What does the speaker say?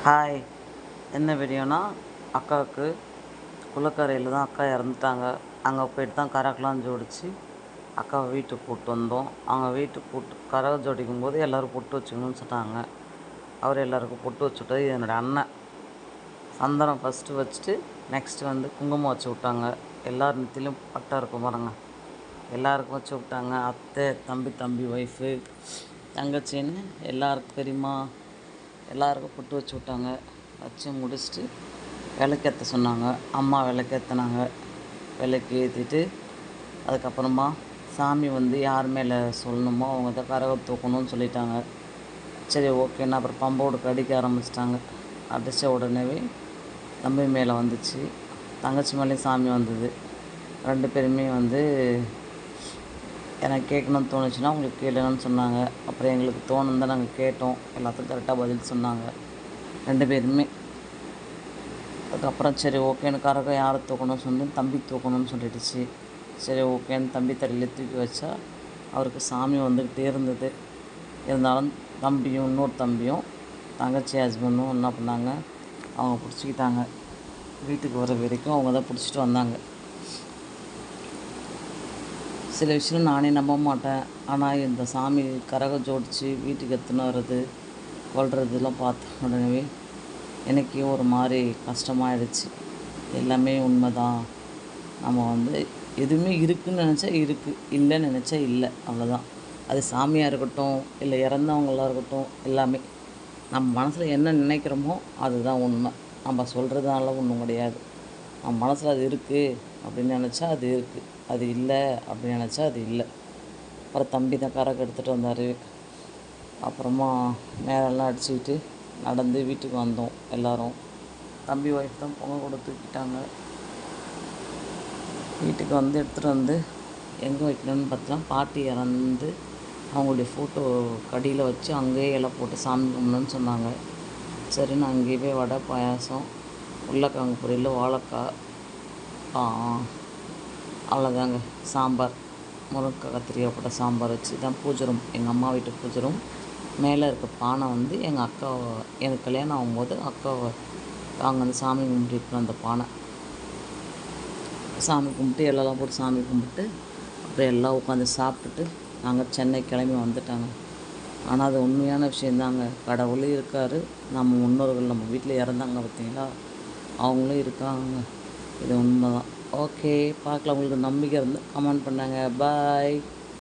Hi. என்ன வீடியோனா, அக்காவுக்கு குளக்கரையில் தான் அக்கா இறந்துட்டாங்க. அங்கே போய்ட்டு தான் கரகெலாம் ஜோடித்து அக்காவை வீட்டுக்கு கூப்பிட்டு வந்தோம். அவங்க வீட்டுக்கு கரகம் ஜோடிக்கும் போது எல்லோரும் பொட்டு வச்சுக்கணும்னு சொன்னாங்க. அவர் எல்லாருக்கும் பொட்டு வச்சுட்டார். இது என்னோடய அண்ணன். சந்தனம் ஃபஸ்ட்டு வச்சுட்டு நெக்ஸ்ட்டு வந்து குங்குமம் வச்சு விட்டாங்க. எல்லார் நெத்திலையும் பட்டம் இருக்கும் பாருங்க, எல்லாருக்கும் வச்சு விட்டாங்க. அத்தை, தம்பி ஒய்ஃபு, தங்கச்சின்னு எல்லாருக்கும், பெரியம்மா எல்லாருக்கும் பொட்டு வச்சு விட்டாங்க. வச்சு முடிச்சுட்டு விளக்கேற்ற சொன்னாங்க. அம்மா விளக்கேற்றினாங்க. விளக்கு ஏற்றிட்டு அதுக்கப்புறமா சாமி வந்து யார் மேலே சொல்லணுமோ அவங்க தான் கரகம் தூக்கணும்னு சொல்லிட்டாங்க. சரி ஓகேன்னு அப்புறம் பம்போடு அடிக்க ஆரம்பிச்சிட்டாங்க. அடித்த உடனேவே தம்பி மேலே வந்துச்சு, தங்கச்சி மேலேயும் சாமி வந்தது. 2 பேருமே வந்து எனக்கு கேட்கணும்னு தோணுச்சுன்னா உங்களுக்கு கேளுங்கன்னு சொன்னாங்க. அப்புறம் எங்களுக்கு தோணும் தான் நாங்கள் கேட்டோம். எல்லாத்துக்கும் கரெக்டாக பதில் சொன்னாங்க 2 பேருமே. அதுக்கப்புறம் சரி ஓகேன்னு கரகம் யாரை தூக்கணும்னு சொல்லி தம்பி தூக்கணும்னு சொல்லிடுச்சு. சரி ஓகேன்னு தம்பி தலையில் தூக்கி வச்சா அவருக்கு சாமி வந்துக்கிட்டே இருந்தது. இருந்தாலும் தம்பியும் இன்னொரு தம்பியும் தங்கச்சி ஹஸ்பண்டும் என்ன பண்ணாங்க, அவங்க பிடிச்சிக்கிட்டாங்க. வீட்டுக்கு வர வரைக்கும் அவங்க தான் பிடிச்சிட்டு வந்தாங்க. சில விஷயம் நானே நம்ப மாட்டேன். ஆனால் இந்த சாமி கரகம் ஜோடித்து வீட்டுக்கு எடுத்துன்னு வர்றது, கொள்றதுலாம் பார்த்த உடனே எனக்கே ஒரு மாதிரி கஷ்டமாயிடுச்சு. எல்லாமே உண்மை தான். நம்ம வந்து எதுவுமே இருக்குதுன்னு நினச்சா இருக்குது, இல்லைன்னு நினச்சா இல்லை, அவ்வளோதான். அது சாமியாக இருக்கட்டும், இல்லை இறந்தவங்களாக இருக்கட்டும், எல்லாமே நம்ம மனசில் என்ன நினைக்கிறோமோ அதுதான் உண்மை. நம்ம சொல்கிறதுனால ஒன்றும் கிடையாது. நம்ம மனசில் அது இருக்குது அப்படின்னு நினச்சா அது இருக்குது, அது இல்லை அப்படின்னு நினச்சா அது இல்லை. அப்புறம் தம்பி தான் கரகம் எடுத்துகிட்டு வந்தார். அப்புறமா மேலெல்லாம் அடிச்சுக்கிட்டு நடந்து வீட்டுக்கு வந்தோம் எல்லோரும். தம்பி ஒய்ஃப் தான் பொங்கல் கூட தூக்கிட்டாங்க. வீட்டுக்கு வந்து எடுத்துகிட்டு வந்து எங்கே வைக்கணும்னு பார்த்தோன்னா, பாட்டி இறந்து அவங்களுடைய ஃபோட்டோ கடியில் வச்சு அங்கேயே இலை போட்டு சாமி கும்பிடணும்னு சொன்னாங்க. சரின்னு அங்கேயே வடை, பாயாசம், உருளைக்கிழங்கு பொரியல், வாழைக்காய், அவ்வளோதாங்க. சாம்பார், முருங்கைக்காய் கத்திரிக்காய் போட்ட சாம்பார் வச்சு தான் பூஜை ரூம், எங்கள் அம்மா வீட்டு பூஜை ரூம். மேலே இருக்க பானை வந்து எங்கள் அக்கா, எனக்கு கல்யாணம் ஆகும்போது அக்காவை அங்கே வந்து சாமி கும்பிட்டு அந்த பானை சாமி கும்பிட்டு எல்லாம் போட்டு சாமி கும்பிட்டு அப்புறம் எல்லாம் உட்காந்து சாப்பிட்டுட்டு நாங்கள் சென்னை கிளம்பி வந்துட்டாங்க. ஆனால் அது உண்மையான விஷயந்தாங்க. கடவுளும் இருக்கார், நம்ம முன்னோர்கள் நம்ம வீட்டில் இறந்தாங்க பார்த்தீங்களா, அவங்களும் இருக்காங்க. இது உண்மை தான். ஓகே, பார்க்கலாம். உங்களுக்கு நம்பிக்கை இருந்தால் கமெண்ட் பண்ணுங்கள். பாய்.